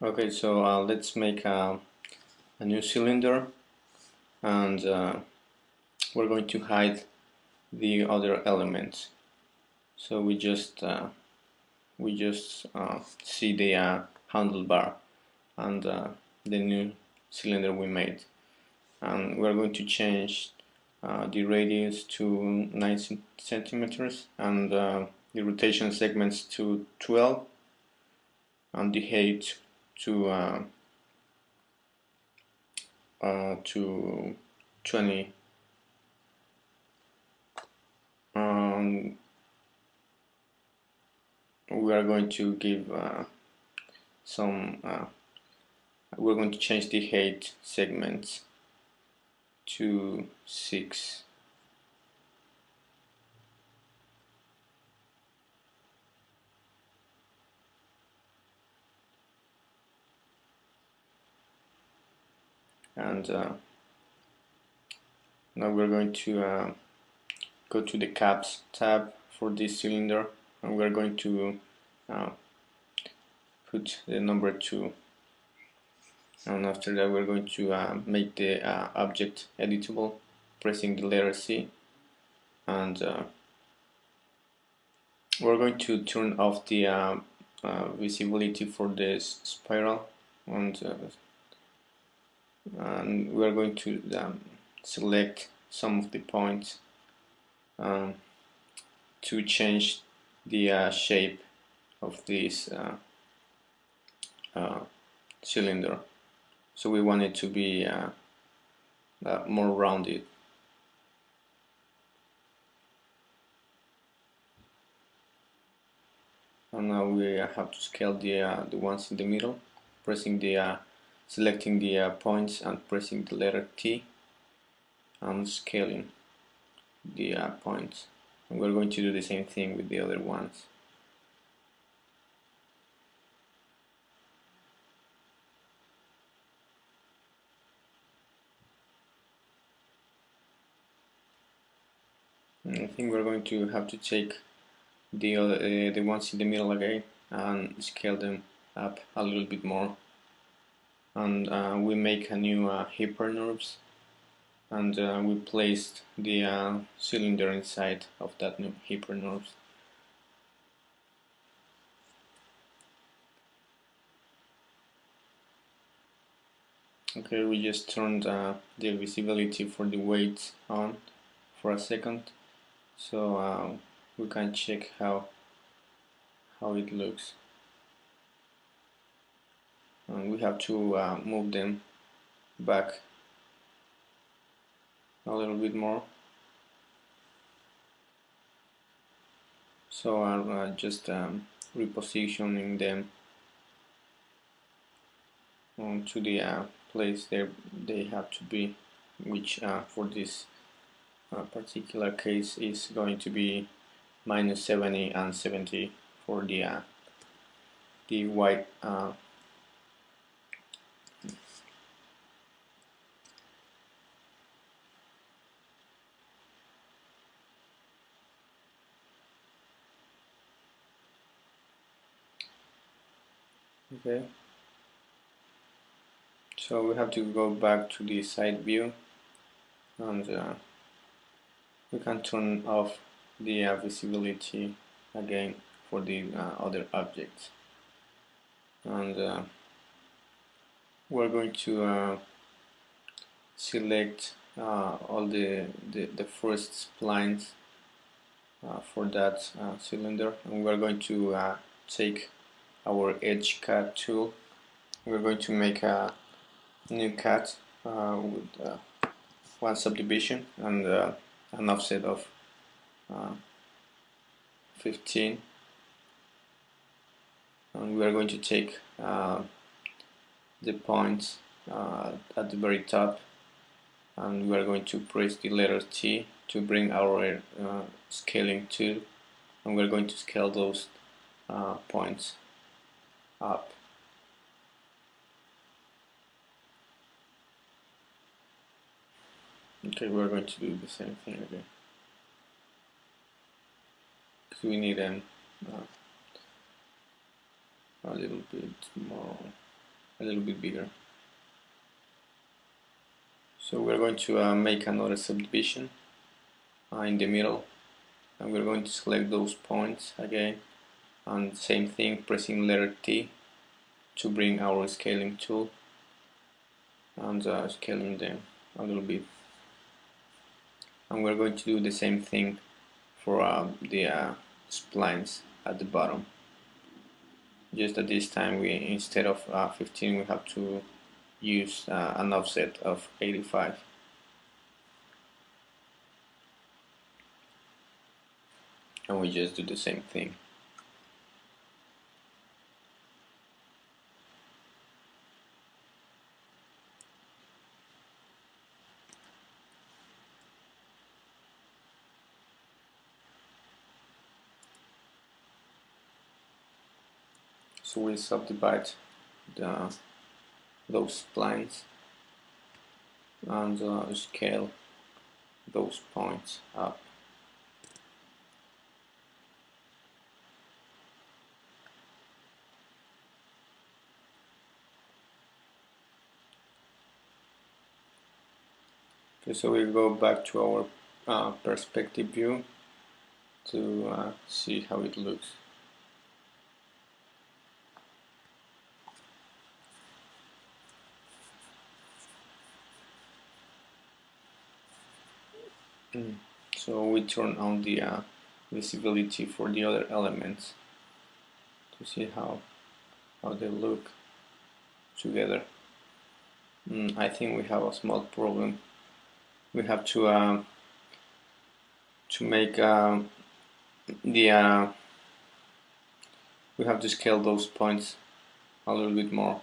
Okay, so let's make a new cylinder, and we're going to hide the other elements. So we just see the handlebar and the new cylinder we made, and we're going to change the radius to 9 centimeters and the rotation segments to 12 and the height to 20. Um, we are going to give some. We're going to change the height segments to 6. And now we're going to go to the caps tab for this cylinder, and we're going to uh, put the number 2, and after that we're going to make the object editable, pressing the letter C, and we're going to turn off the visibility for this spiral, and we're going to select some of the points um, to change the shape of this cylinder. So we want it to be more rounded. And now we have to scale the ones in the middle, pressing selecting the points and pressing the letter T and scaling the points. And we're going to do the same thing with the other ones. And I think we're going to have to take the ones in the middle again and scale them up a little bit more. And we make a new hypernerves, and we placed the cylinder inside of that new hypernerves. Okay, we just turned the visibility for the weights on for a second, so we can check how it looks. And we have to move them back a little bit more. So I'm just repositioning them to the place they have to be, which for this particular case is going to be minus 70 and 70 for the white okay. So we have to go back to the side view, and we can turn off the visibility again for the other objects, and we're going to select all the first splines for that cylinder, and we're going to take our edge cut tool. We're going to make a new cut with one subdivision and an offset of 15, and we are going to take the points at the very top, and we are going to press the letter T to bring our scaling tool, and we're going to scale those points up. Okay, we're going to do the same thing again, because we need them a little bit more. a little bit bigger. So we're going to make another subdivision in the middle, and we're going to select those points again, and same thing, pressing letter T to bring our scaling tool and scaling them a little bit. And we're going to do the same thing for the splines at the bottom. Just that this time, we instead of 15, we have to use an offset of 85. And we just do the same thing. So we subdivide those splines and scale those points up. Okay, so we go back to our perspective view to see how it looks. So we turn on the visibility for the other elements to see how they look together. I think we have a small problem. We have to make we have to scale those points a little bit more.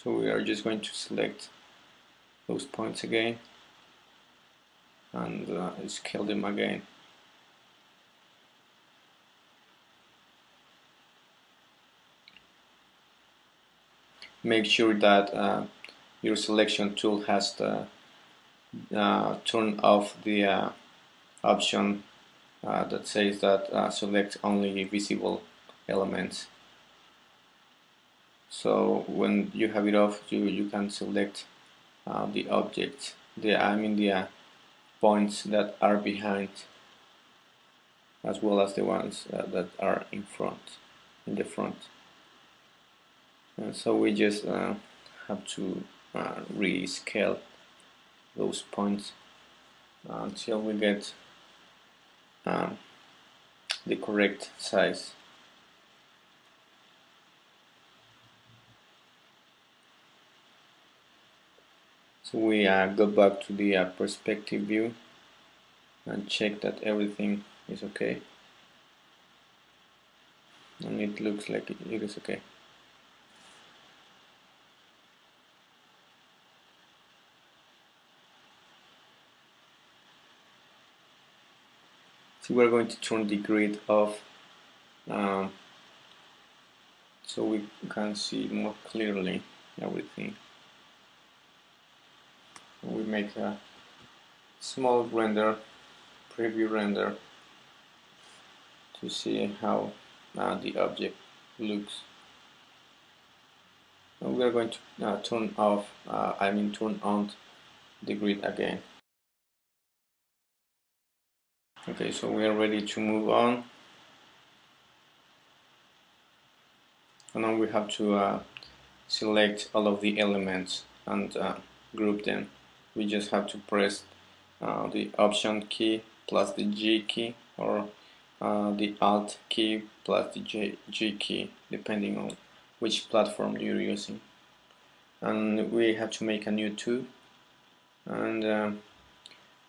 So we are just going to select those points again and scale them again. Make sure that your selection tool has the turn off the option that says that select only visible elements. So when you have it off, you can select the objects, the points that are behind, as well as the ones that are in the front. And so we just have to rescale those points until we get the correct size. So we go back to the perspective view and check that everything is okay, and it looks like it is okay. So we're going to turn the grid off so we can see more clearly everything. We make a small preview render to see how the object looks. And we are going to turn on the grid again. Okay, so we are ready to move on. And now we have to select all of the elements and group them. We just have to press the Option key plus the G key, or the Alt key plus the G key, depending on which platform you're using. And we have to make a new tube, and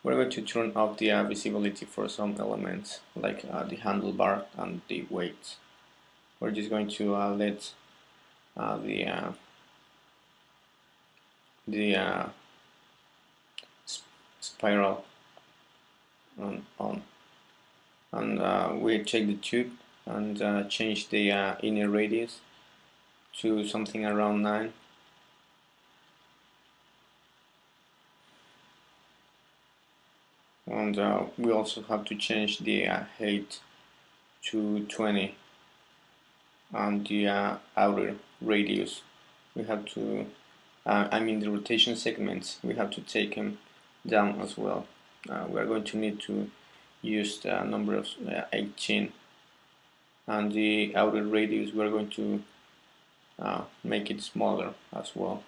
we're going to turn off the visibility for some elements, like the handlebar and the weights. We're just going to let the spiral on, and we check the tube and change the inner radius to something around 9. And we also have to change the height to 20. and the outer radius. We have to, the rotation segments, we have to take them down as well. We are going to need to use the number of 18, and the outer radius we are going to make it smaller as well.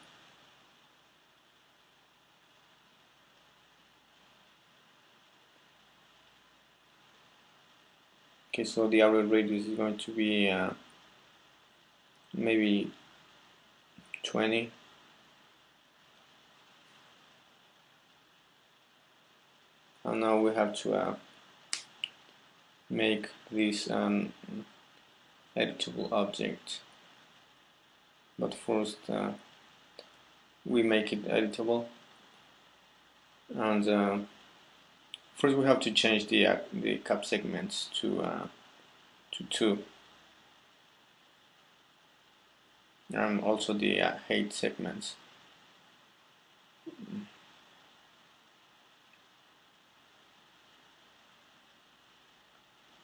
Okay, so the outer radius is going to be maybe 20. And now we have to make this an editable object. But first we make it editable, and first we have to change the cap segments to 2, and also the height segments.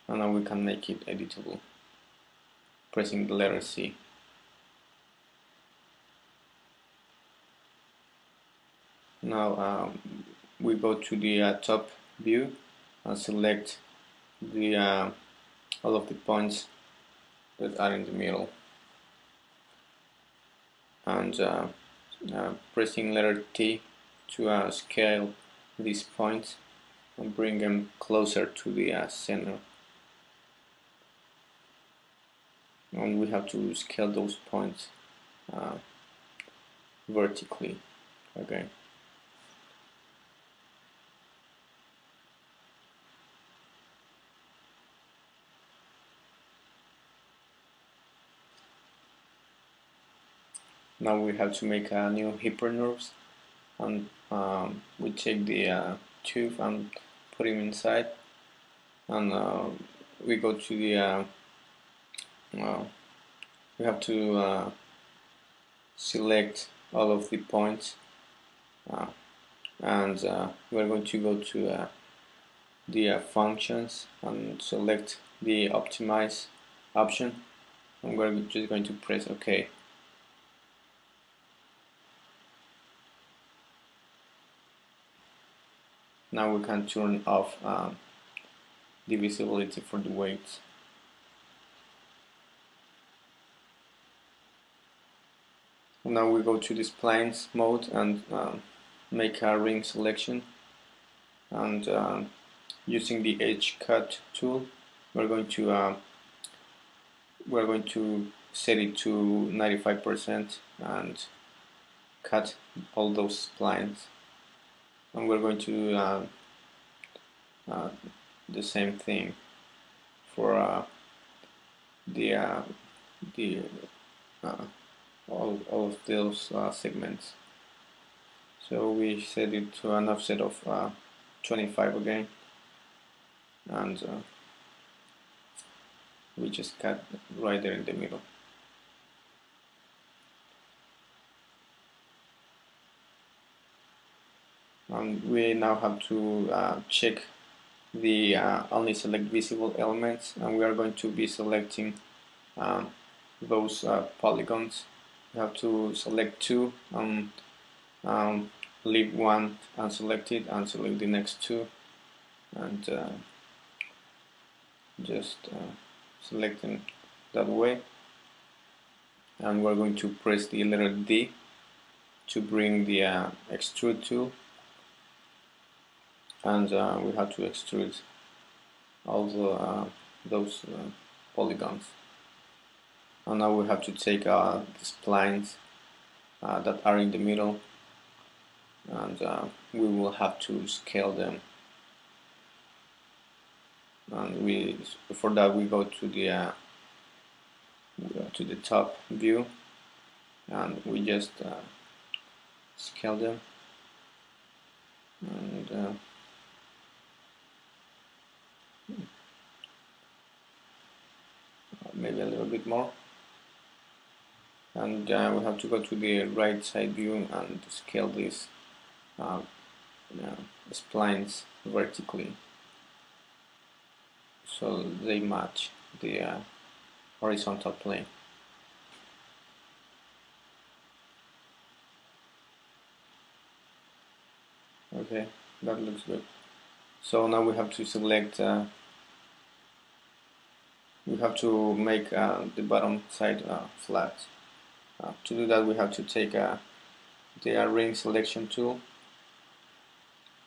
And now we can make it editable, pressing the letter C. Now we go to the top view and select the all of the points that are in the middle, and pressing letter T to scale these points and bring them closer to the center. And we have to scale those points vertically. Okay. Now we have to make a new hypernerves, and we take the tube and put him inside, and we go to the we have to select all of the points, and we're going to go to the functions and select the optimize option, and we're just going to press OK. Now we can turn off the visibility for the weights. Now we go to the Splines mode and make a ring selection, and using the edge cut tool we're going to set it to 95% and cut all those splines, and we're going to do the same thing for all of those segments. So we set it to an offset of 25 again, and we just cut right there in the middle. And we now have to check the only select visible elements, and we are going to be selecting those polygons. We have to select 2 and leave 1 unselected and select the next 2, and just select them that way, and we're going to press the letter D to bring the extrude tool, and we have to extrude all those polygons. And now we have to take the splines that are in the middle, and we will have to scale them. And for that we go to the top view, and we just scale them, and maybe a little bit more, and we have to go to the right side view and scale these splines vertically so they match the horizontal plane. Okay, that looks good. So now we have to select, we have to make the bottom side flat. To do that, we have to take the ring selection tool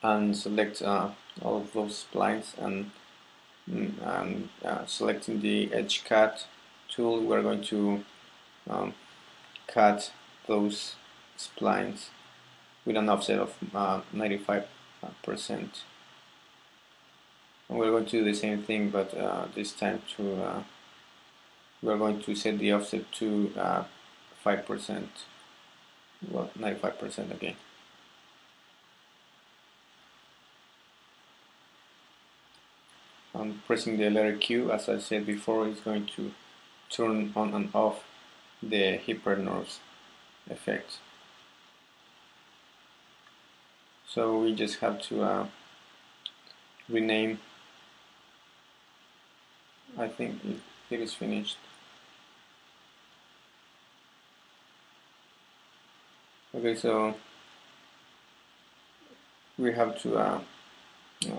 and select all of those splines, and selecting the edge cut tool, we're going to um, cut those splines with an offset of 95%. And we're going to do the same thing, but this time we're going to set the offset to 5%, well, 95% again. Pressing the letter Q, as I said before, is going to turn on and off the hypernerves effect. So we just have to rename. I think it is finished. Okay, so we have to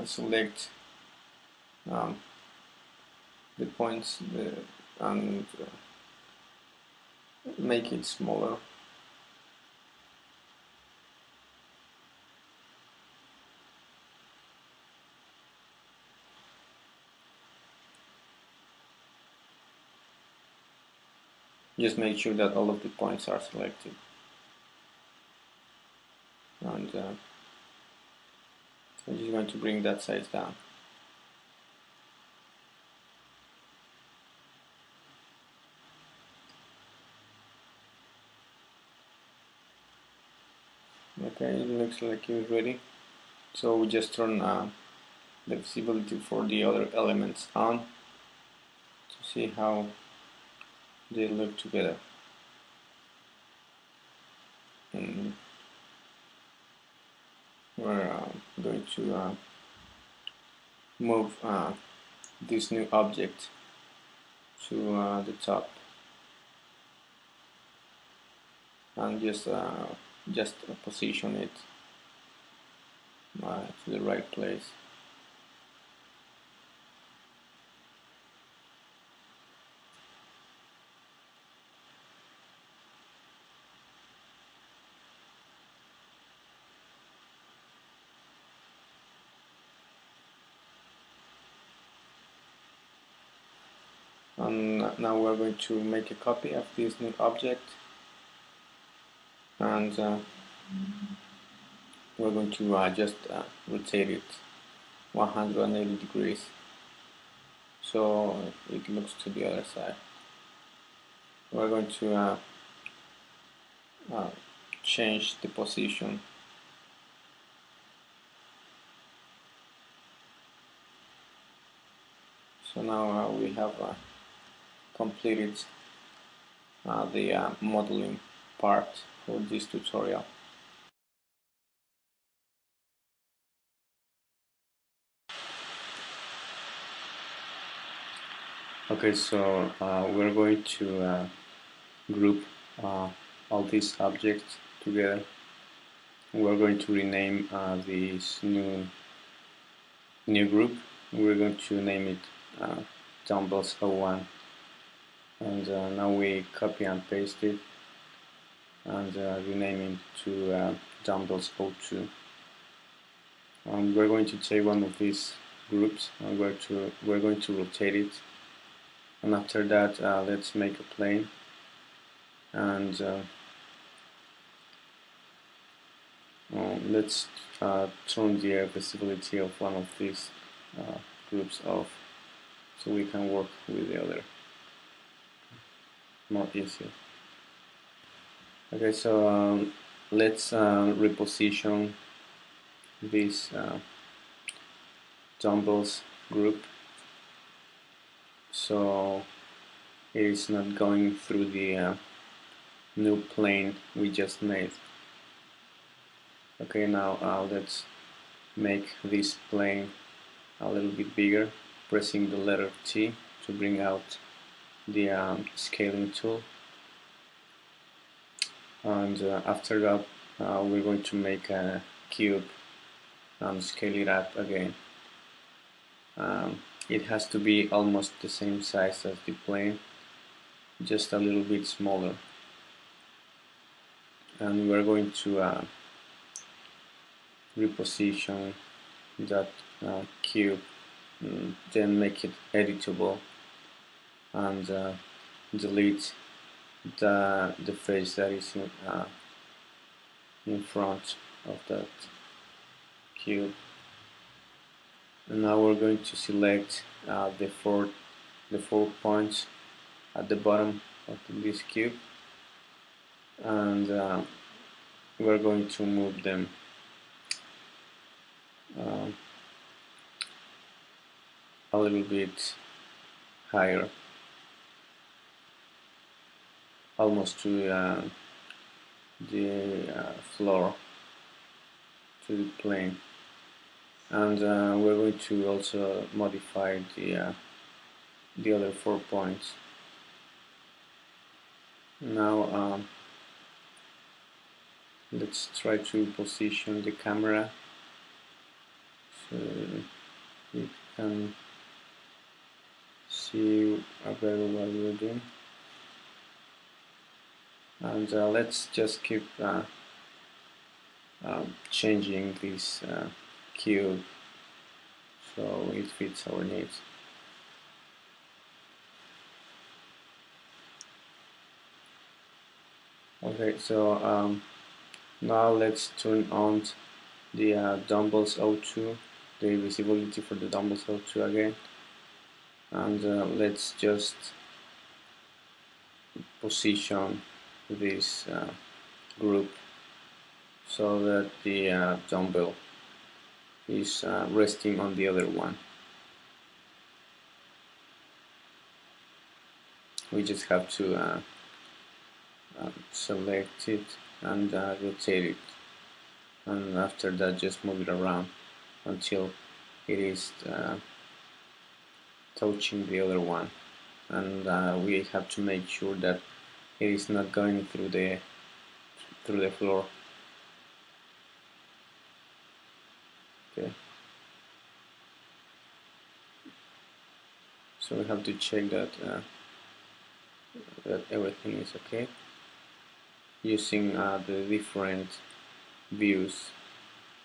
select the points and make it smaller. Just make sure that all of the points are selected. And I'm just going to bring that size down. Okay, it looks like it's ready. So we just turn the visibility for the other elements on to see how they look together. And we're going to move this new object to the top, and just position it to the right place. And now we're going to make a copy of this new object, and we're going to just rotate it 180 degrees so it looks to the other side. We're going to change the position. So now we have completed the modeling part for this tutorial. Okay, so we're going to group all these objects together. We're going to rename this new group. We're going to name it Dumbbells 01, and now we copy and paste it and rename it to Dumbbells 02. We're going to take one of these groups and we're going to rotate it, and after that let's make a plane, and let's turn the visibility of one of these groups off so we can work with the other more easy. Okay, so let's reposition this dumbbells group so it is not going through the new plane we just made. Okay, now let's make this plane a little bit bigger, pressing the letter T to bring out the scaling tool, and after that we're going to make a cube and scale it up again. It has to be almost the same size as the plane, just a little bit smaller, and we're going to reposition that cube, then make it editable, and delete the face that is in front of that cube. And now we're going to select the four points at the bottom of this cube, and we're going to move them a little bit higher, almost to the floor, to the plane. And we're going to also modify the other 4 points. Now let's try to position the camera so you can see better what we're doing. And let's just keep changing this cube so it fits our needs. Okay, so now let's turn on the Dumbbells O2, the visibility for the Dumbbells O2 again, and let's just position this group so that the dumbbell is resting on the other one. We just have to select it and rotate it, and after that just move it around until it is touching the other one, and we have to make sure that it is not going through the floor. Okay, so we have to check that that everything is okay using the different views,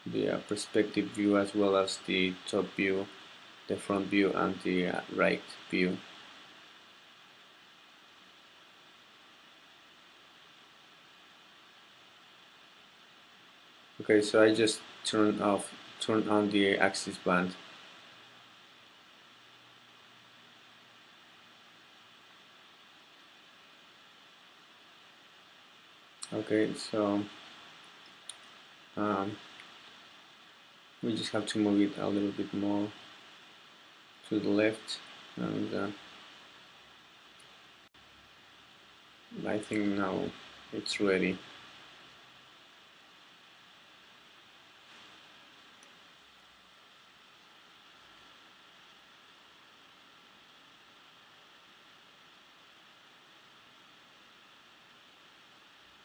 the perspective view as well as the top view, the front view, and the right view. Okay, so I just turn on the axis band. Okay, so we just have to move it a little bit more to the left, and I think now it's ready.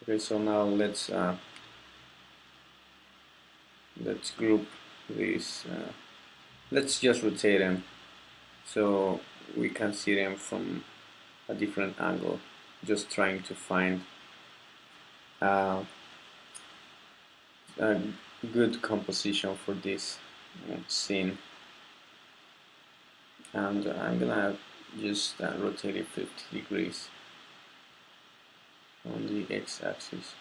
Okay, so now let's group these. Let's just rotate them so we can see them from a different angle. Just trying to find a good composition for this scene, and I'm gonna just rotate it 50 degrees on the x-axis.